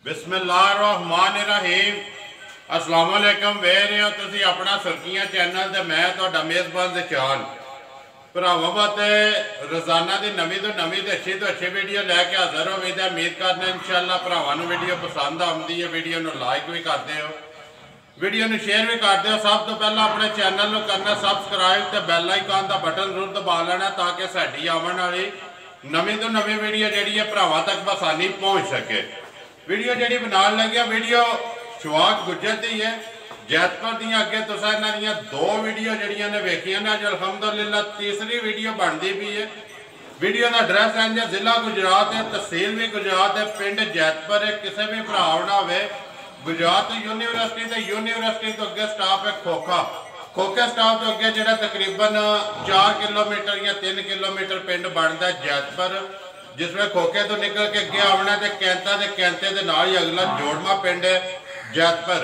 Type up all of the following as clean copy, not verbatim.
बिस्मिल्लाहिर्रहमानिर्रहीम। अस्सलाम वालेकुम। वेख रहे हो तुसी अपना सुर्खियां चैनल ते मैं तुहाडा मेज़बान दशान भरावां वास्ते रोज़ाना की नवी तो नवी तो अच्छी वीडियो लैके हाज़र हो। उम्मीद करने इंशाअल्लाह भरावां नूं वीडियो पसंद आउंदी है। वीडियो नूं लाइक भी करते हो, वीडियो नूं शेयर भी करते हो। सब तो पहला अपने चैनल नूं करना सबसक्राइब ते बैल आइकन का बटन जरूर दबा लेना ताकि साडी आवन वाली नवी तो नवी वीडियो जिहड़ी है भरावां तक आसानी पहुँच सके। वीडियो जी बना लगे वीडियो शवाक गुजर की है जैतपुर दी। अगे तुस इन्हां दी दो वीडियो जड़ियां ने वेखियां ने, अज अलहमदुलिल्लाह तीसरी वीडियो बनती भी है। वीडियो का एड्रैस है जिला गुजरात है, तहसील भी गुजरात है, पिंड जैतपुर है। किसी भी भरा होना हो गुजरात यूनीवर्सिटी तो अगे स्टाफ है खोखे स्टाफ तो अगे जो तकरीबन 4 किलोमीटर या 3 किलोमीटर पिंड बनता है जैतपुर। जिसमें खोखे तो निकल के अगे आना तो कैंता के कैंते के नाल ही अगला जोड़मा पिंड है जैतपुर।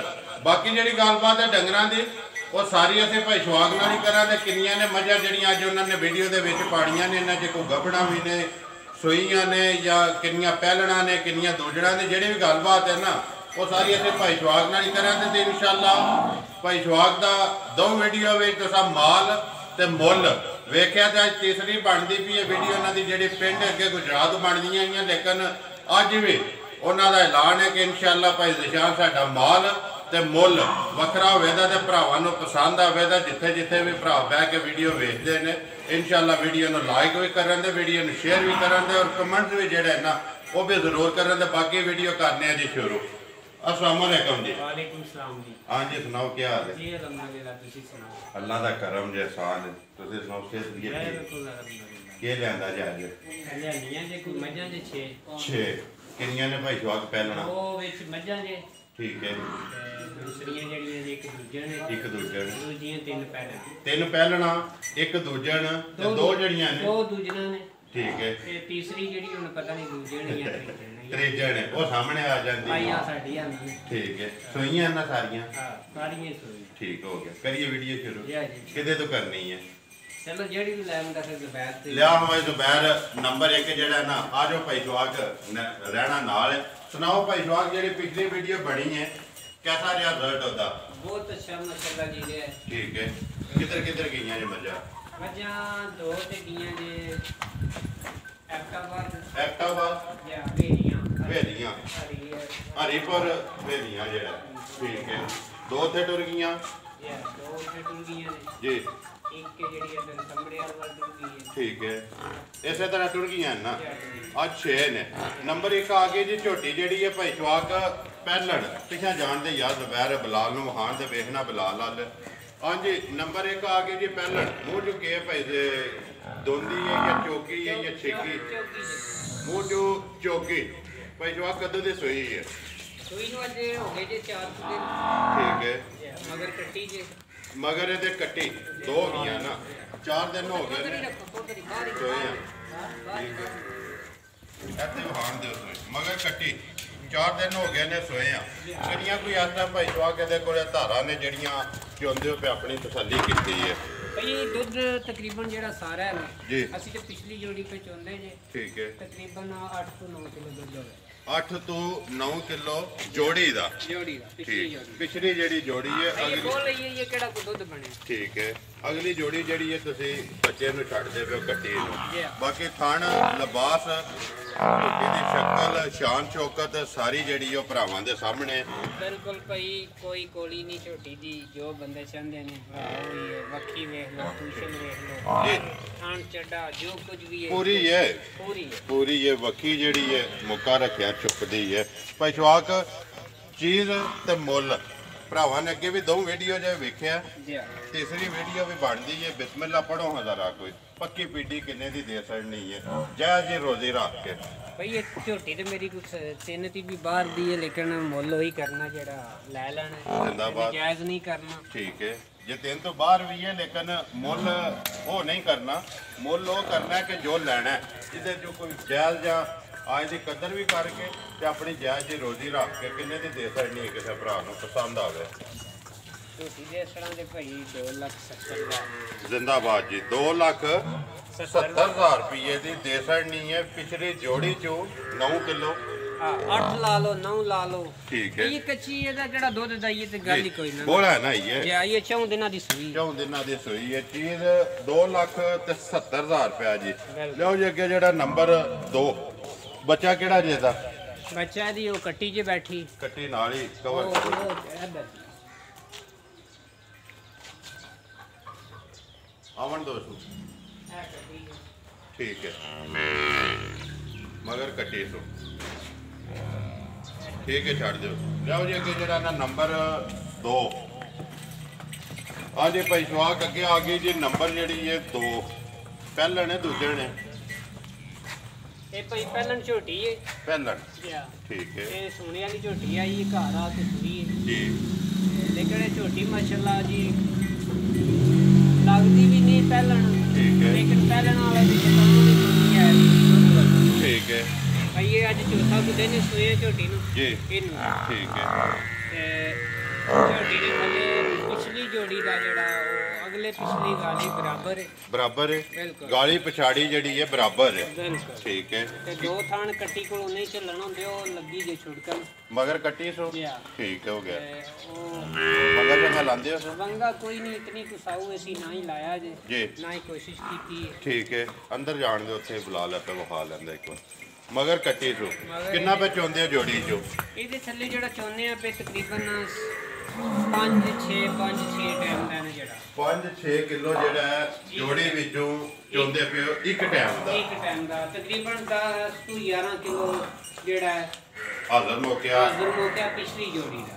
बाकी जी गलबात है डंगर की वो सारी असीं भाई शवाग नाल ही करा। किनिया ने मझां जिहड़ियां अज उन्होंने वीडियो के पाड़ियां ने, इन्हां च कोई गभड़ा भी ने, सूईयां ने, या किनिया पहलणा ने, किनिया दूजड़ा ने। जिहड़ी भी गलबात है ना वो सारी असीं भाई शवाग नाल ही करा। तो इंशाअल्लाह भाई शवाग का दो वीडियो में तुसां माल ते मुल वेख्या। तो अज तीसरी बनती भी है वीडियो उन्होंने जी पिंड अगे गुजरात बनदियां ही, लेकिन अज भी उन्होंने ऐलान है कि इंशाअल्लाह भाई निशान साडा माल ते मुल वखरा होवेगा ते भरावां नूं पसंद आवेगा। जिथे जिथे भी भरा बह के वीडियो वेखते हैं इंशाअल्लाह वीडियो नूं लाइक भी करन दे, वीडियो नूं शेयर भी करन दे और कमेंट्स भी जिहड़े ना वो भी जरूर करन दे। बाकी वीडियो करने जी शुरू। अस्सलाम वालेकुम जी। वालेकुम सलाम जी। हाँ जी सुनाओ क्या हाल है? जी अल्हम्दुलिल्लाह, तुसी सुनाओ? अल्लाह का करम जे एहसान है। तुसी सुनाओ सेहत दी बिल्कुल अल्हम्दुलिल्लाह। के लियांदा जी अज? लियानियां जे कोई मझां जे 6 किनियां ने भाई शवाग पहलना? ओ विच मझां जे ठीक है। दूसरियां जड़ियां जे एक दूजन ने, एक दूजन, दूजियां तीन पहले, तीन पहलना, एक दूजन ते दो जड़ियां ने, दो दूजना ने। ठीक है। ते तीसरी जड़ी हुन पता नहीं दूजन या त्रीजन है वो सामने आ जाती है। आइया साडी आंदी। ठीक है। सोईयां ना सारियां? हां सारियां सोई। ठीक हो गया। करिए वीडियो शुरू। जी जी। किदे तो करनी है? चलो जेड़ी भी लाए मुंडा फिर जुबैर ते लिया हमारे जुबैर नंबर 1 जेड़ा ना आ जाओ भाई शवाग रहना नाल है। सुनाओ भाई शवाग जेड़ी पिछली वीडियो बनी है कैसा रहा रिजल्ट होता? बहुत अच्छा माशाल्लाह जी है। ठीक है। किधर किधर गईयां जे मजा? मझां दो ते गियां जे एक्टाबाद या वेलियां हरीपुर वेलियां जेड़ा ठीक है। दो थे टुर गईयां या दो ते टुर गियां ने जी। एक के जेड़ी अंदर संबड़े वाला टुर गई है। ठीक है। इसे तरह टुर गईयां ना आज 6 ने। नंबर 1 आ गई जी झोटी जेड़ी है भाई शवाग पहलण पिछा जान दे यार जुबैर बिलाल नूं वहान ते देखना बिलाल अल। हाँ जी नंबर 1 आ गई जी पहलण। मुँह चुके भाई दोंदी है या चौकी है या छेकी? मुँह जो चौकी भाई जवाब कदों की सोई है? सोई नु अजे हो गए जे 4 दिन। ठीक है। मगर कट्टी जे मगर ये कट्टी दो गया ना 4 दिन हो गए ने सोई है। ठीक है। ऐसे वहां दे मगर कट्टी 4 दिन हो गए ने सोए हैं। किनियां कोई ऐसा भाई जवाब कहते कोले धारा ने जड़ियां चोंदे पे अपनी तसल्ली की है? भाई दूध तकरीबन जेड़ा सारा है जी असि ते पिछली जोड़ी पे चोंदे जे। ठीक है। तकरीबन 8 तो 9 किलो दूध होवे। 8 तो 9 किलो जोड़ी दा पिछली जेड़ी जोड़ी है अगली बोल ये केड़ा को दूध बने। ठीक है। अगली जोड़ी जेड़ी है तुसी बच्चे नु छड़ दे पे कट्टी नु। बाकी थान लिबास दी शक्ल शान शौकत सारी जेड़ी है भरावां दे सामने बिल्कुल भाई कोई कोली नहीं छोटी दी जो बंदे चाहते ने वक्खी वेख लो ट्यूशन वेख लो जी खान चढ़ा जो कुछ भी है पूरी है वक्खी जेड़ी है मुक्का रखिया चुपदी है। भाई शवाक चीज ते मुल भरावां ने अगे भी 2 वीडियो जो वेख्या, तीसरी वीडियो भी बनती है। बिस्मिल्लाह पढ़ो हज़ारा कोई पक्की पीढ़ी किन्ने दी दे सकनी है जय जी रोजी रख के। भाई ये झोटी तो मेरी कुछ 3 दी भी बाहर दी है लेकिन मुल वही करना जेड़ा ले लेना जिंदाबाद जायज नहीं करना। ठीक है। जे 3 तो बाहर भी है लेकिन मुल वो नहीं करना। मुल वो करना है कि जो लेना है जिसे जो कोई जायज या आज की कदर भी करके ते अपनी जायज जी रोजी रख के किन्ने दी दे सकनी है किसी भरा नूं पसंद आवे। जिंदाबाद जी 2,70,000 रुपये की दे सकनी है। पिछली जोड़ी चो 9 किलो 8 ला लो 9 ला लो ठीक है ये कच्ची ਇਹਦਾ ਜਿਹੜਾ ਦੁੱਧ ਦਾ ਇਹ ਤੇ ਗੱਲ ਹੀ ਕੋਈ ਨਾ ਬੋਲਾ ਹੈ ਨਾ ਇਹ ਜੇ ਆਈਏ 4 ਦਿਨਾਂ ਦੀ ਸੂਈ 4 ਦਿਨਾਂ ਦੀ ਸੂਈ ਹੈ ਚੀਜ਼ 2,70,000 ਰੁਪਇਆ ਜੀ ਲਓ ਜੀ ਅੱਗੇ ਜਿਹੜਾ ਨੰਬਰ 2 ਬੱਚਾ ਕਿਹੜਾ ਜੀ ਇਹਦਾ ਬੱਚਾ ਦੀ ਉਹ ਕੱਟੀ 'ਚ ਬੈਠੀ ਕੱਟੀ ਨਾਲ ਹੀ ਕਵਰ ਆਵਣ ਦੋਸਤੋ ਠੀਕ ਹੈ ਮਗਰ ਕੱਟੀ ਸੋ ਠੀਕ ਹੈ ਛੱਡ ਦਿਓ ਲਓ ਜੀ ਅੱਗੇ ਜਿਹੜਾ ਨਾ ਨੰਬਰ 2 ਹਾਂਜੀ ਭਾਈ ਸ਼ਵਾਕ ਅੱਗੇ ਆ ਗਈ ਜੀ ਨੰਬਰ ਜਿਹੜੀ ਇਹ 2 ਪਹਿਲਣ ਹੈ ਦੂਜੇ ਨੇ ਇਹ ਭਾਈ ਪਹਿਲਣ ਝੋਟੀ ਹੈ ਪਹਿਲਣ ਠੀਕ ਹੈ ਇਹ ਸੋਨੇ ਵਾਲੀ ਝੋਟੀ ਆਈ ਘਰ ਆ ਕੇ ਸੂਈ ਜੀ ਲੇਕਿਨ ਇਹ ਝੋਟੀ ਮਾਸ਼ਾਅੱਲਾ ਜੀ ਲੱਗਦੀ ਵੀ ਨਹੀਂ ਪਹਿਲਣ ਠੀਕ ਹੈ ਲੇਕਿਨ ਪਹਿਲਣ ਵਾਲਾ ਦੀ ਜਮਾਂ ਨਹੀਂ ਸੁਣੀ ਹੈ ਠੀਕ ਹੈ ਭਾਈ ਇਹ ਅੱਜ ਚੌਥਾ ਦਿਨ ਹੀ ਸੂਏ ਝੋਟੀ ਨੂੰ ਜੀ ਇਹਨੂੰ ਠੀਕ ਹੈ ਤੇ ਝੋਟੀ ਦੇ ਥੱਲੇ ਪਿਛਲੀ ਜੋੜੀ ਦਾ ਜਿਹੜਾ ਉਹ ਅਗਲੇ ਪਿਛਲੀ ਗਾਲੀ ਬਰਾਬਰ ਹੈ ਬਿਲਕੁਲ ਗਾਲੀ ਪਛਾੜੀ ਜਿਹੜੀ ਹੈ ਬਰਾਬਰ ਹੈ ਬਿਲਕੁਲ ਠੀਕ ਹੈ ਤੇ ਦੋ ਥਾਣ ਕੱਟੀ ਕੋਲੋਂ ਨਹੀਂ ਚੱਲਣ ਹੁੰਦੇ ਉਹ ਲੱਗੀ ਜੇ ਛੁੜਕਣ ਮਗਰ ਕੱਟੀ ਸੋ ਗਿਆ ਠੀਕ ਹੋ ਗਿਆ ਤੇ ਉਹ ਮਗਰ ਜਗਾ ਲਾਂਦੇ ਹੋ ਵੰਗਾ ਕੋਈ ਨਹੀਂ ਇਤਨੀ ਕੁਸਾਊ ਅਸੀਂ ਨਾ ਹੀ ਲਾਇਆ ਜੇ ਜੀ ਨਾ ਹੀ ਕੋਸ਼ਿਸ਼ ਕੀਤੀ ਠੀਕ ਹੈ ਅੰਦਰ ਜਾਣ ਦੇ ਉੱਥੇ ਬੁਲਾ ਲੈ ਤੇ ਵਿਖਾ ਲੈਂਦਾ ਇੱਕ ਵਾਰ ਮਗਰ ਕੱਟੀ ਸੋ ਕਿੰਨਾ ਪੈ ਚੋਂਦੇ ਆ ਜੋੜੀ ਚੋ ਇਹਦੇ ਥੱਲੇ ਜਿਹੜਾ ਚਾਹੁੰਦੇ ਆ ਪੇ ਤਕਰੀਬਨ 5-6 ਟਾਈਮ ਦਾ ਨੇ ਜਿਹੜਾ 5-6 ਕਿਲੋ ਜਿਹੜਾ ਜੋੜੀ ਵਿੱਚੋਂ ਚੋਂਦੇ ਪਿਓ ਇੱਕ ਟਾਈਮ ਦਾ ਤਕਰੀਬਨ 10 ਤੋਂ 11 ਕਿਲੋ ਜਿਹੜਾ ਹਾਜ਼ਰ ਮੋਕਿਆ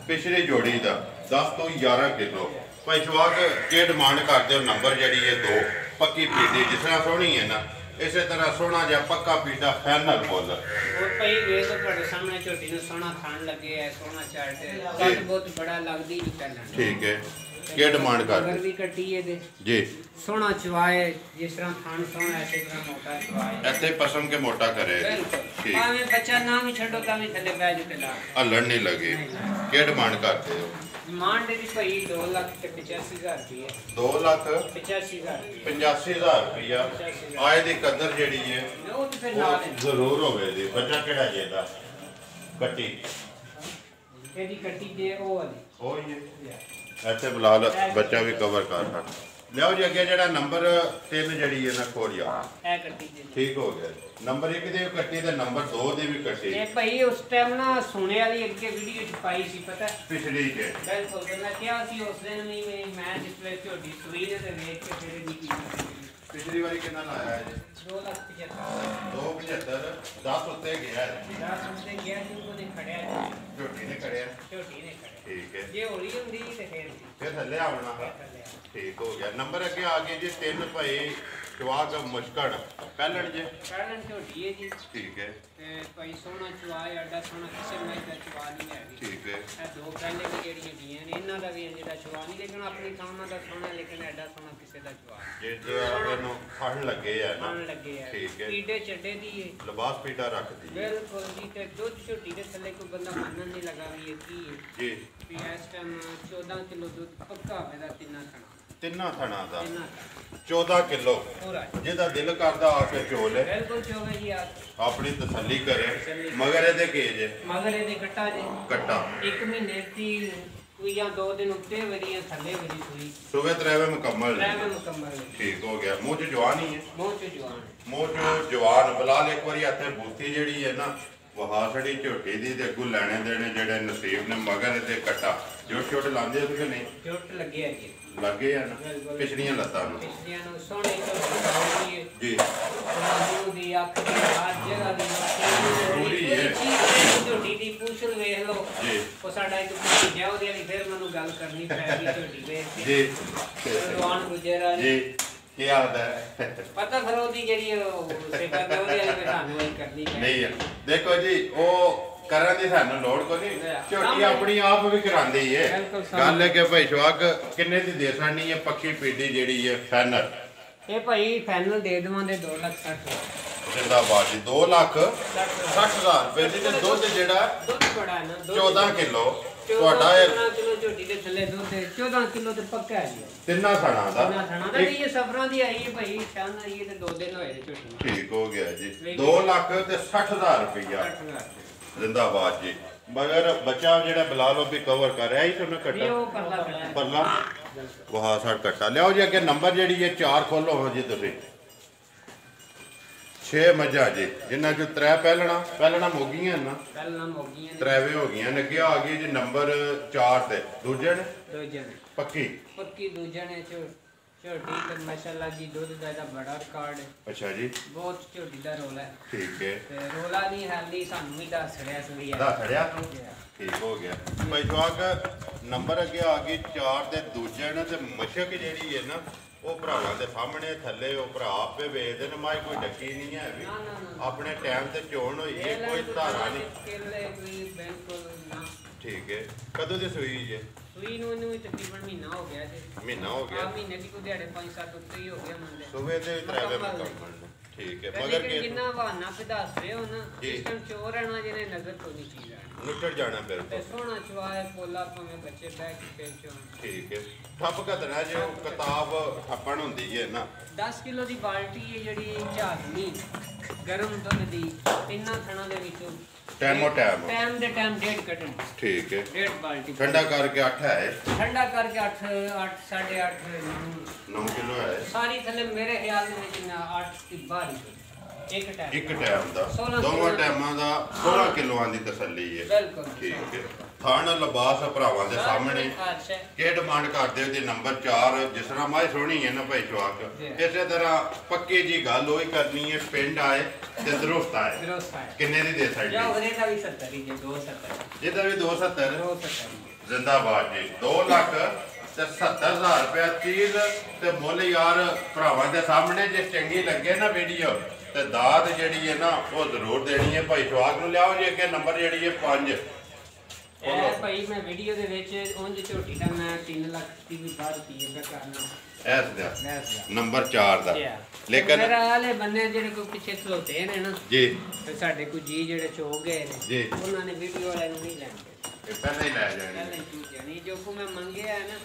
ਪਿਛਲੀ ਜੋੜੀ ਦਾ 10 ਤੋਂ 11 ਕਿਲੋ ਭਾਈ ਸ਼ਵਾਕ ਕੀ ਡਿਮਾਂਡ ਕਰਦੇ ਹੋ ਨੰਬਰ ਜਿਹੜੀ ਹੈ 2 ਪੱਕੀ ਪੀੜੀ ਜਿਸ ਤਰ੍ਹਾਂ ਸੋਹਣੀ ਹੈ ਨਾ ਇਸੇ ਤਰ੍ਹਾਂ ਸੋਹਣਾ ਜਿਹਾ ਪੱਕਾ ਪੀੜਾ ਫਾਈਨਲ ਬੋਲ ਹੋਰ ਭਾਈ ਵੇਖ ਲਓ ਤੁਹਾਡੇ ਸਾਹਮਣੇ ਝੋਟੀ ਨੂੰ ਸੋਹਣਾ ਖਾਣ ਲੱਗੇ ਐ ਸੋਹਣਾ ਚਾਰਟ ਕੱਦ ਬਹੁਤ ਬੜਾ ਲੱਗਦੀ ਨਹੀਂ ਪਹਿਲਾਂ ਠੀਕ ਹੈ ਕੀ ਡਿਮਾਂਡ ਕਰਦੇ ਅਗਰ ਵੀ ਕੱਟੀ ਇਹਦੇ ਜੀ ਸੋਹਣਾ ਚਵਾਏ ਜਿਸ ਤਰ੍ਹਾਂ ਖਾਣ ਸੋਹਣਾ ਐਸੇ ਤਰ੍ਹਾਂ ਮੋਟਾ ਚਵਾਏ ਐਸੇ ਪਸੰਦ ਕੇ ਮੋਟਾ ਕਰੇ ਠੀਕ ਭਾਵੇਂ ਬੱਚਾ ਨਾ ਵੀ ਛੱਡੋ ਤਾਂ ਵੀ ਥੱਲੇ ਬਹਿ ਜੂ ਤੇ ਲਾ ਹੱਲਣ ਨਹੀਂ ਲੱਗੇ ਕੀ ਡਿਮਾਂਡ ਕਰਦੇ ਹੋ ਡਿਮਾਂਡ ਦੀ ਭਾਈ 2,85,000 ਰੁਪਏ 2,85,000 ਰੁਪਇਆ ਆਏ ਦੀ ਕਦਰ ਜਿਹੜੀ ਹੈ ਉਹ ਤੇ ਫਿਰ ਨਾਲ ਜ਼ਰੂਰ ਹੋਵੇ ਜੀ ਬੱਚਾ ਕਿਹੜਾ ਜੇ ਦਾ ਕੱਟੀ ਇਹਦੀ ਕੱਟੀ ਜੇ ਉਹ ਵਾਲੀ ਹੀ ਹੈ ਇੱਥੇ ਬੁਲਾ ਲ ਬੱਚਾ ਵੀ ਕਵਰ ਕਰ ਸਕਦਾ ਲਿਆਓ ਜੀ ਅੱਗੇ ਜਿਹੜਾ ਨੰਬਰ 3 ਜਿਹੜੀ ਹੈ ਨਾ ਖੋਲਿਆ ਇਹ ਕੱਟੀ ਜੀ ਠੀਕ ਹੋ ਗਿਆ ਨੰਬਰ 1 ਦੀ ਕੱਟੀ ਤੇ ਨੰਬਰ 2 ਦੀ ਵੀ ਕੱਟੀ ਇਹ ਭਾਈ ਉਸ ਟਾਈਮ ਨਾ ਸੋਨੇ ਵਾਲੀ ਅੱਗੇ ਵੀਡੀਓ ਚ ਪਾਈ ਸੀ ਪਤਾ ਪਿਛਲੀ ਚ ਬਿਲਕੁਲ ਮੈਂ ਕਿਹਾ ਸੀ ਉਸ ਦਿਨ ਵੀ ਮੈਂ ਡਿਸਪਲੇ ਝੋਟੀ ਸੂਈ ਨੇ ਤੇ ਵੇਖ ਕੇ ਫਿਰ ਦੀ ਕੀਤੀ ਪਿਛਲੀ ਵਾਰੀ ਕਿੰਨਾ ਲਾਇਆ ਹੈ ਜੀ 2,75 10 ਉੱਤੇ ਗਿਆ 10 ਉੱਤੇ ਗਿਆ ਸੀ ਉਹਨੇ ਖੜਿਆ ਝੋਟੀ ਨੇ ਖੜਿਆ ਠੀਕ ਹੈ ਜੇ ਹੋਲੀ ਹੁੰਦੀ ਤੇ ਫਿਰ ਥੱਲੇ ਆਉਣਾ ਠੀਕ ਹੋ ਗਿਆ ਨੰਬਰ ਅੱਗੇ ਆ ਗਏ ਜੀ 3 ਭਾਈ ਚਵਾਕ ਮੁਸ਼ਕੜ ਪਹਿਲਣ ਝੋਟੀ ਹੈ ਜੀ ਠੀਕ ਹੈ ਤੇ ਭਾਈ ਸੋਹਣਾ ਚਵਾਏ ਐਡਾ ਸੋਹਣਾ ਕਿਸੇ ਮੈਂ ਦਾ ਚਵਾ ਨਹੀਂ ਹੈ ਠੀਕ ਹੈ ਇਹ ਦੋ ਪਹਿਲੇ ਵੀ ਜਿਹੜੀਆਂ ਦੀਆਂ ਨੇ ਇਹਨਾਂ ਦਾ ਵੀ ਇੰਜ ਦਾ ਚਵਾ ਨਹੀਂ ਲੇਕਿਨ ਆਪਣੀ ਥਾਂ ਦਾ ਸੋਹਣਾ ਲੇਕਿਨ ਐਡਾ ਸੋਹਣਾ ਕਿਸੇ ਦਾ ਚਵਾ ਜੇ ਨੂੰ ਫੜਨ ਲੱਗੇ ਆ ਨਾ ਠੀਕ ਹੈ ਪੀੜੇ ਚੱਡੇ ਦੀ ਹੈ ਲਿਬਾਸ ਪੀੜਾ ਰੱਖਦੀ ਬਿਲਕੁਲ ਜੀ ਤੇ ਦੁੱਧ ਝੋਟੀ ਦੇ ਥੱਲੇ ਕੋਈ ਬੰਦਾ ਮੰਨਣ ਨਹੀਂ ਲਗਾ ਵੀ ਇਹ ਕੀ ਹੈ ਜੀ ਵੀ ਇਸ ਟਾਈਮ 14 ਕਿਲੋ ਦੁੱਧ ਪੱਕਾ ਹੋਵੇਗਾ ਤਿੰਨਾਂ ਥਣਾ ਦਾ 14 ਕਿਲੋ ਜਿਹਦਾ ਦਿਲ ਕਰਦਾ ਆ ਕੇ ਚੋਲ ਹੈ ਬਿਲਕੁਲ ਚੋਵੇ ਜੀ ਆਪਣੀ ਤਸੱਲੀ ਕਰੇ ਮਗਰ ਇਹਦੇ ਕੇਜ ਮਗਰ ਇਹਦੇ ਕੱਟਾ 1 ਮਹੀਨੇ ਦੀ ਕੋਈ ਜਾਂ 2 ਦਿਨ ਉੱਤੇ ਵਰੀਆਂ ਥੱਲੇ ਵਰੀ ਹੋਈ ਸੁਬਹ ਤਰਾਵੇ ਮੁਕੰਮਲ ਠੀਕ ਹੋ ਗਿਆ ਮੂੰਹ ਚ ਜਵਾਨ ਹੀ ਹੈ ਮੂੰਹ ਚ ਜਵਾਨ ਬਲਾਲ ਇੱਕ ਵਾਰੀ ਇੱਥੇ ਬੂਥੀ ਜਿਹੜੀ ਹੈ ਨਾ ਵਹਾਸੜੀ ਝੋਟੀ ਦੀ ਤੇ ਅੱਗੂ ਲੈਣੇ ਦੇਣੇ ਜਿਹੜੇ ਨਸੀਬ ਨੇ ਮਗਰ ਤੇ ਕੱਟਾ ਜੋਟ ਲਾਉਂਦੇ ਹੋ ਕਿ ਨਹੀਂ ਜੋਟ ਲੱਗੇ ਆ ਜੀ ਲੱਗੇ ਆ ਨਾ ਪਿਛਲੀਆਂ ਲੱਤਾਂ ਨੂੰ ਸੋਹਣੇ ਜੀ ਦੀ ਅੱਖ ਦੀ ਹਰ ਜਗ੍ਹਾ ਦੀ ਪੂਰੀ ਹੈ ਝੋਟੀ ਦੀ ਪੂਛਲ ਵੇਖ ਲਓ ਜੀ ਉਹ ਸਾਡਾ ਇੱਕ ਭਤੀਜਾ ਉਹਦੇ ਵਾਲੀ ਫਿਰ ਮੈਨੂੰ ਗੱਲ ਕਰਨੀ ਪੈ ਗਈ ਝੋਟੀ ਵੇਖ ਕੇ ਜੀ ਰਵਾਨ ਗੁਜਰਾ ਜੀ ਕੀ ਆਦਾ ਪਤਾ ਫਿਰ ਉਹਦੀ ਜਿਹੜੀ ਉਹ ਸੇਵਾ ਦੇ ਉਹਦੇ ਵਾਲੀ ਤੁਹਾਨੂੰ ਹੀ ਕਰਨੀ ਨਹੀਂ ਦੇਖੋ ਜੀ ਉਹ ਕਰਨ ਦੀ ਸਾਨੂੰ ਲੋੜ ਕੋਈ ਨਹੀਂ ਝੋਟੀ ਆਪਣੀ ਆਪ ਵੀ ਕਰਾਂਦੀ ਏ ਗੱਲ ਹੈ ਕਿ ਭਾਈ ਸ਼ਵਾਕ ਕਿੰਨੇ ਦੀ ਦੇ ਸਾਣੀ ਹੈ ਪੱਕੀ ਪੀੜੀ ਜਿਹੜੀ ਹੈ ਫਾਈਨਲ ਇਹ ਭਾਈ ਫਾਈਨਲ ਦੇ ਦੇਵਾਂਗੇ 2,60,000 ਜਿੰਦਾਬਾਦ ਜੀ 2,60,000 ਰੁਪਏ ਦੀ ਤੇ ਦੁੱਧ ਜਿਹੜਾ ਦੁੱਧ ਬੜਾ ਹੈ ਨਾ 14 ਕਿਲੋ ਤੁਹਾਡਾ 14 ਕਿਲੋ ਝੋਟੀ ਦੇ ਥੱਲੇ ਦੁੱਧ 14 ਕਿਲੋ ਤੇ ਪੱਕਾ ਹੈ ਜੀ ਤਿੰਨਾਂ ਥਣਾ ਦਾ ਇਹ ਸਫਰਾਂ ਦੀ ਆਈ ਹੈ ਭਾਈ ਸ਼ਾਨ ਆਈ ਤੇ 2 ਦਿਨ ਹੋਏ ਝੋਟੀ ਠੀਕ ਹੋ ਗਿਆ ਜੀ 2,60,000 ਰੁਪਇਆ जिंदाबाद जी। मगर बच्चा जेड़ा बिलाल भी कवर कर रहा है ही तो कट्टा परला वहा साड कट्टा लियाओ जी। अगे नंबर जी है 4 खोलो हाँ जी तुम 6 मझा जी जिन्हों चो 3 पहलना मुगियां ना त्रेवे हो गई अगे आ गई जी नंबर 4 ते दूजे ने पक्की दूजे ने छोटी ते माशाल्लाह जी दूध दा बड़ा रिकॉर्ड है। अच्छा जी बहुत छोटी दा रोला है। ठीक है ते रोला नहीं हाली सानू ही दस छड़िया सुई है दस छड़िया ठीक हो गया भाई जवाक नंबर अगे आ गई 4 ते दूजे ने ते मशक जेड़ी है ना वो भरावां दे सामने थल्ले वो भरा आपे वेचदे ने माई कोई डकी नहीं है भी अपने टाइम ते चोण होई है कोई धारा नहीं। ठीक है कदों दी सूई जे सूई नूं तकरीबन महीना हो गया जी महीना हो गया महीने दी कोई दिहाड़े 5-7 उत्ते ही हो गया मंदे सुबह दे त्रैवे मुकम्मल ठीक है मगर के जिन्ना बहाना पे दस रहे हो ना सिस्टम चोर है ना जिन्हें नजर तो नहीं चीज है निकल जाना फिर ते सोना चवाए पोला भाਵੇਂ बच्चे बैठ के पेचो ठीक है ठप घदना जो किताब ठप्पण हुंदी है ना 10 किलो दी बाल्टी है जेडी झागनी गरम दुध दी तिन्ना थणा दे विचों टाइम दे टाइम डेढ़ कटन ठीक है डेढ़ बाल्टी ठंडा करके 8 है ठंडा करके 8 8.5 9 किलो है सारी थले मेरे ख्याल में जिन्ना 8 की बारी एक टाइम दा दोवां टाइमां दा 16 किलोआं दी तसल्ली है बिल्कुल ठीक है थान लिबास भरावां दे सामने के डिमांड करदे हो जी नंबर 4 जिस तरह माई सोहनी है ना भाई चवाक इसे तरह पक्की जी गल वही करनी है पिंड आए ते दुरुस्त आए किन्ने दी दे सकदे जिहदा भी 70 ही जे 270 जिहदा भी 270 जिंदाबाद जी 2 लाख ते 70,000 रुपया चीज ते मुल यार भरावां दे सामने जे चंगी लगे ना वीडियो ते दाद जेड़ी है ना वो जरूर देनी है भाई चवाक नूं लियाओ जी। अगे नंबर जेड़ी है 5 भाई मैं वीडियो दे विच उंज झोटी दा मैं 3 लाख दी भी बात की है करना ऐस दा नंबर 4 दा लेकिन मेरा वाले बंदे जेडे कोई पीछे खलोते ने ना जी ते साडे कोई जी जेडे चो गए ने जी उन्हां ने वीडियो वाले नहीं लेंगे पहले ही ले जाने पहले चीज यानी जो को मैं मंगे है ना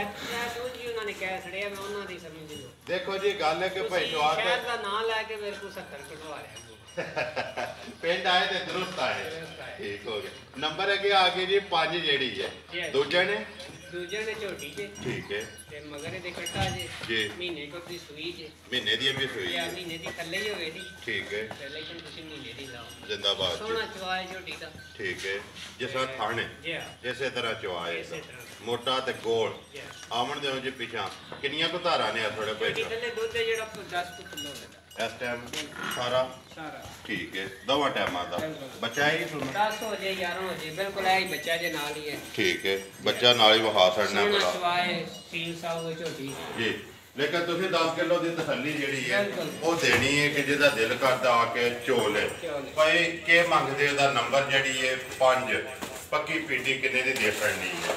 एक्चुअली तो जी उन्होंने कह छड़िया मैं उन्हां दी समझ लो देखो जी गल है कि भाई चवाक शहर दा नाम लेके मेरे को 70 कटवा रहा पिंड आए ते दुरुस्त आए ठीक हो गया। नंबर अगे आ गई जी 5 जेड़ी है दूजे ने झोटी जे ठीक है ते मगर दे कट्टा जे महीने को दी सूई जे महीने दी भी सूई या महीने दी थल्ले ही होवे दी ठीक है लेकिन तुसी महीने दी लाओ जिंदाबाद सोना चवाए झोटी दा ठीक है जिस तरह थाने इसे तरह चवाए मोटा ते गोल आमन दे जी पीछा किनिया को धारा ने थोड़े पे थल्ले दूध जेड़ा 10 किलो है इस टाइम सारा ठीक है दवा टाइमां दा बच्चा ही सुनो 10 हो जाए 11 हो जाए बिल्कुल है ही बच्चा जे नाल ही है ठीक है बच्चा नाल ही वहा सड़ना बड़ा सवाए 3 साल हो छोटी जी लेकिन तुसी 10 किलो दी तसल्ली जेड़ी है वो देनी है कि जिहदा दिल करदा आके चोल भाई के मंगदे ओदा नंबर जेड़ी है 5 पक्की पीटी किन्ने दी दे छड़नी है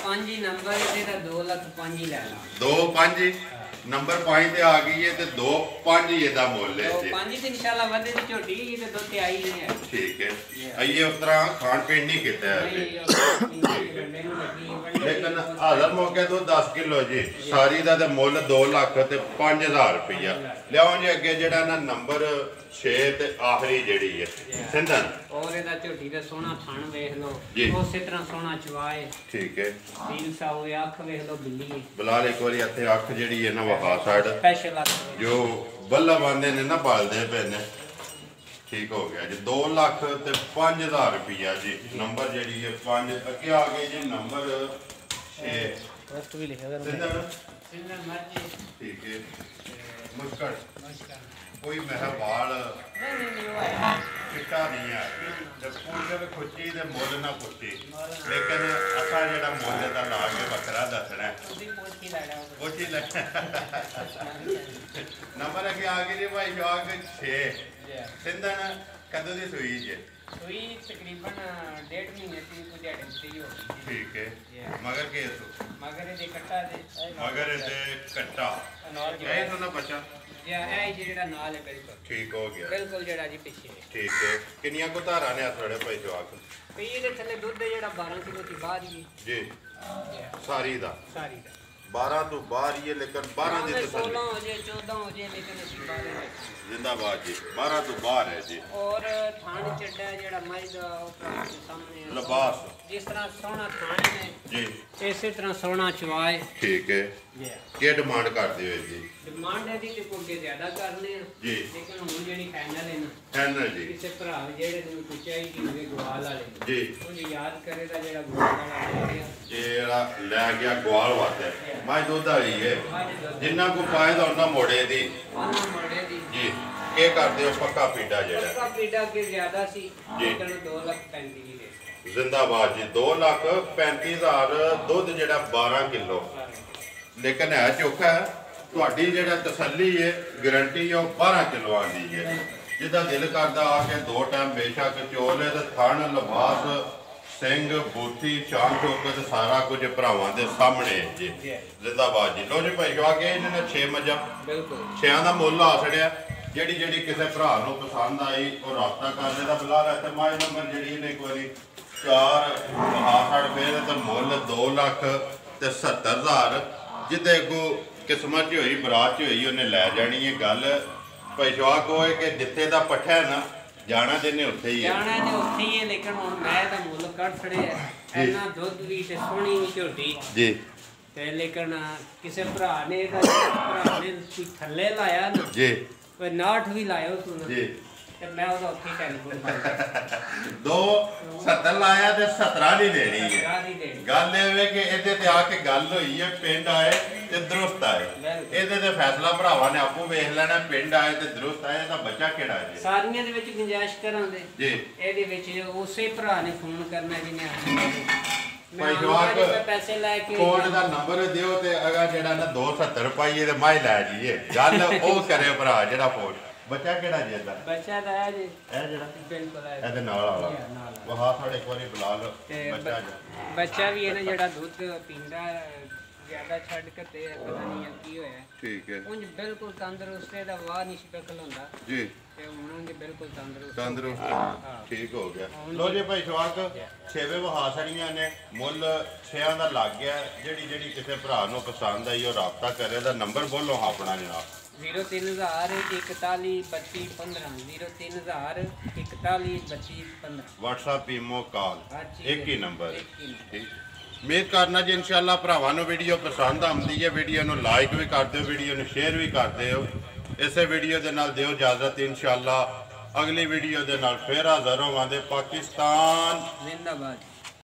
5 ही नंबर इहदा 2 लाख 5 ही ले ला 2 5 नंबर 5 ते आ गई है ते 2 5 ये दा मोल है जी 5 ते इंशाल्लाह वधे दी छोटी ये ते 2 ते आई नहीं है ठीक है आइए उस तरह खान पीन नहीं किया है लेकिन हाजर मौके तो 10 किलो जी सारी दा ते मोल 2 लाख ते 5000 रुपया लियाओ जी। अगे जेड़ा ना नंबर 6 ते आखिरी जेड़ी है सिंधन और एदा झोटी दा सोना थान देख लो उसी तरह सोना चवाए ठीक है 300 हुए अख देख लो बिल्ली बिलाल एक बारी इथे अख जेड़ी है ना वहा साइड स्पेशल अख जो बल्ला बांधे ने ना पालदे पे ने ठीक हो गया जी 2 लाख ते 5000 रुपया जी नंबर जेड़ी है 5 अगे आ गए जी नंबर 6 फर्स्ट भी लिखा सिंधन मर्जी ठीक है मुस्कट कोई महबाल चिट्टा नहीं है जब पूछे भी खुशी ते मुल ना पुछी लेकिन असा जेड़ा मुल दा ला के बकरा दसना पुछी ले नंबर अगे आ गए जी भाई जवाब 6 सिंधन कदों दी सूई जे सूई तकरीबन 1.5 महीने की को दिहाड़े दी हो ठीक है मगर के मगर दे कट्टा दे मगर दे कट्टा ए तो ना बच्चा या ए जेड़ा नाल है बिल्कुल ठीक हो गया बिल्कुल जेड़ा जी पीछे ठीक है किनिया को धारा ने थोड़े भाई जवाब पे ये थले दूध जेड़ा 12 किलो की बाहर ही जी सारी दा 12 ਤੋਂ ਬਾਹਰ ਹੀ ਹੈ ਲੇਕਿन 12 ਦੀ ਤਸੱਲੀ 16 ਹੋ ਜੇ 14 ਹੋ ਜੇ ਲੇਕਿन ਅਸੀਂ 12 जिंदाबाद जी 12 तो बाहर है जी और थान चड्डा जेड़ा मई दा सामने लिबास जिस तरह सोना थान है जी इसी तरह सोना चवाए ठीक है क्या डिमांड करते हो जी डिमांड है दी कोई ज्यादा करने जी लेकिन हुन जेडी फाइनल है ना फाइनल जी किसे भरा जेड़े ਨੂੰ ਪੁੱਛਿਆ ਹੀ ਕਿ ਗਵਾਲ ਵਾਲੇ जी ਉਹ ਯਾਦ ਕਰੇ ਦਾ ਜਿਹੜਾ ਗਵਾਲ ਵਾਲਾ ਹੈ ਜਿਹੜਾ ਲੈ ਗਿਆ ਗਵਾਲ ਵਾਤੇ ਮੈਂ ਦੁੱਧ ਵਾਲੀ ਹੈ ਜਿੰਨਾ ਕੋ ਪਾਏ ਦਾ ਉਹਨਾਂ ਮੋੜੇ ਦੀ ਉਹਨਾਂ ਮੋੜੇ ਦੀ ਜੀ ਕੀ ਕਰਦੇ ਹੋ ਪੱਕਾ ਪੀਡਾ ਜਿਹੜਾ ਪੱਕਾ ਪੀਡਾ ਕੇ ਜ਼ਿਆਦਾ ਸੀ ਜੀ 2,35,000 ਦੀ ਦੇ ਜ਼ਿੰਦਾਬਾਦ ਜੀ 2,35,000 ਦੁੱਧ ਜਿਹੜਾ 12 ਕਿਲੋ ਲੇਕਿਨ ਹੈ ਚੋਖਾ ਹੈ ਤੁਹਾਡੀ ਜਿਹੜਾ ਤਸੱਲੀ ਹੈ ਗਾਰੰਟੀ ਉਹ 12 ਕਿਲੋਆਂ ਦੀ ਹੈ ਜਿੱਦਾਂ ਦਿਲ ਕਰਦਾ ਆ ਕੇ ਦੋ ਟਾਈਮ ਬੇਸ਼ੱਕ ਚੋਲੇ ਤੇ ਥਣ ਲਿਬਾਸ ਸਿੰਘ ਬੂਥੀ ਸ਼ਾਨ ਚੌਕਤ ਸਾਰਾ ਕੁਝ ਭਰਾਵਾਂ ਦੇ ਸਾਹਮਣੇ ਜੀ ਜ਼ਿੰਦਾਬਾਦ ਜੀ ਲੋ ਜੀ ਭਾਈ ਆ ਕੇ ਇਹਨਾਂ ਨੇ 6 ਮੱਝਾਂ ਬਿਲਕੁਲ 6 ਦਾ ਮੁੱਲ ਆ ਛੜਿਆ ਜਿਹੜੀ ਕਿਸੇ ਭਰਾ ਨੂੰ ਪਸੰਦ ਆਈ ਉਹ ਰਾਬਤਾ ਕਰ ਲੈਦਾ ਬਿਲਾਲ ਇੱਥੇ ਮਾਈ ਨੰਬਰ ਜਿਹੜੀ ਇਹਨੇ ਇੱਕ ਵਾਰੀ 4 6 ਰੁਪਏ ਤੇ ਮੁੱਲ 2,70,000 ਜਿੱਦੇ ਕੋ ਕਿਸਮਤ 'ਚ ਹੋਈ ਬਰਾਤ 'ਚ ਹੋਈ ਉਹਨੇ ਲੈ ਜਾਣੀ ਹੈ ਗੱਲ ਪੈਸ਼ਵਾਕ ਹੋਏ ਕਿ ਜਿੱਥੇ ਦਾ ਪੱਠਾ ਨਾ ਜਾਣਾ ਤੇ ਨੇ ਉੱਥੇ ਹੀ ਹੈ ਜਾਣਾ ਨੇ ਉੱਥੇ ਹੀ ਹੈ ਲੇਕਿਨ ਹੁਣ ਮੈਂ ਤਾਂ ਮੁੱਲ ਕੱਢ ਛੜਿਆ ਇੰਨਾ ਦੁੱਧ ਵੀ ਤੇ ਸੋਹਣੀ ਵੀ ਝੋਟੀ ਜੀ ਤੇ ਲੇਕਿਨ ਕਿਸੇ ਭਰਾ ਨੇ ਕੋਈ ਥੱਲੇ ਲਾਇਆ ਨਾ ਜੀ ਕੋਈ 69 ਵੀ ਲਾਇਓ ਤੂੰ ਜੀ ਤੇ ਮੈਂ ਉਹਦਾ ਉੱਥੇ ਟੈਲੀਫੋਨ ਕਰ 2,70 ਲਾਇਆ ਤੇ 17 ਨਹੀਂ ਦੇਣੀ ਹੈ ਗੱਲ ਇਹ ਵੇ ਕਿ ਇਹਦੇ ਤੇ ਆ ਕੇ ਗੱਲ ਹੋਈ ਹੈ ਪਿੰਡ ਆਏ ਤੇ ਦਰੁਸਤ ਆਏ ਇਹਦੇ ਤੇ ਫੈਸਲਾ ਭਰਾਵਾਂ ਨੇ ਆਪੋ ਵੇਖ ਲੈਣਾ ਪਿੰਡ ਆਏ ਤੇ ਦਰੁਸਤ ਆਏ ਤਾਂ ਬੱਚਾ ਕਿਹੜਾ ਹੈ ਸਾਰੀਆਂ ਦੇ ਵਿੱਚ ਗੁੰਜਾਇਸ਼ ਕਰਾਂਦੇ ਜੀ ਇਹਦੇ ਵਿੱਚ ਉਸੇ ਭਰਾ ਨੇ ਫੋਨ ਕਰਨਾ ਜਿਹਨੇ ਭਾਈ ਜਵਾਕ ਪੈਸੇ ਲੈ ਕੇ ਕੋਡ ਦਾ ਨੰਬਰ ਦਿਓ ਤੇ ਅਗਾ ਜਿਹੜਾ ਨਾ 270 ਪਾਈਏ ਤੇ ਮਾਈ ਲੈ ਜੀਏ ਗੱਲ ਉਹ ਕਰੇ ਭਰਾ ਜਿਹੜਾ ਫੋਨ ਬੱਚਾ ਕਿਹੜਾ ਜੀ ਇਹਦਾ ਬੱਚਾ ਤਾਂ ਹੈ ਜੀ ਇਹ ਜਿਹੜਾ ਬਿਲਕੁਲ ਹੈ ਇਹਦੇ ਨਾਲ ਵਾਲਾ ਵਹਾ ਸਾਡੇ ਇੱਕ ਵਾਰੀ ਬੁਲਾ ਲਓ ਬੱਚਾ ਵੀ ਇਹਨੇ ਜਿਹੜਾ ਦੁੱਧ ਪੀਂਦਾ ਜ਼ਿਆਦਾ ਛੱਡ ਕੇ ਤੇ ਪਤਾ ਨਹੀਂ ਕੀ ਹੋਇਆ ਠੀਕ ਹੈ ਉਂਝ ਬਿਲਕੁਲ ਤੰਦਰੁਸਤ ਹੈ ਦਾ ਵਾਹ ਨਹੀਂ ਸ਼ਕਲ ਹੁੰਦਾ ਜੀ ਤੇ ਉਹਨਾਂ ਦੇ ਬਿਲਕੁਲ ਤੰਦਰੁਸਤ ਠੀਕ ਹੋ ਗਿਆ ਲੋ ਜੀ ਭਾਈ ਸ਼ਵਾਕ ਛੇਵੇਂ ਵਹਾ ਸੜੀਆਂ ਨੇ ਮੁੱਲ 6 ਦਾ ਲੱਗ ਗਿਆ ਜਿਹੜੀ ਕਿਸੇ ਭਰਾ ਨੂੰ ਪਸੰਦ ਆਈ ਉਹ ਰਾਬਤਾ ਕਰੇ ਦਾ ਨੰਬਰ ਬੋਲੋ ਆਪਣਾ ਜਨਾਬ 03,041,32,15 WhatsApp ਈਮੋ ਕਾਲ ਇੱਕ ਹੀ ਨੰਬਰ ਠੀਕ ਉਮੀਦ ਕਰਨਾ ਜੀ ਇਨਸ਼ਾਅੱਲਾ ਭਰਾਵਾਂ ਨੂੰ ਵੀਡੀਓ ਪਸੰਦ ਆਉਂਦੀ ਹੈ ਵੀਡੀਓ ਨੂੰ ਲਾਈਕ ਵੀ ਕਰ ਦਿਓ ਵੀਡੀਓ ਨੂੰ ਸ਼ੇਅਰ ਵੀ ਕਰ ਦਿਓ ਇਸੇ ਵੀਡੀਓ ਦੇ ਨਾਲ ਦਿਓ ਇਜਾਜ਼ਤ ਇਨਸ਼ਾਅੱਲਾ ਅਗਲੀ ਵੀਡੀਓ ਦੇ ਨਾਲ ਫੇਰ ਹਾਜ਼ਰ ਹੋਵਾਂਗੇ ਪਾਕਿਸਤਾਨ ਜ਼ਿੰਦਾਬਾਦ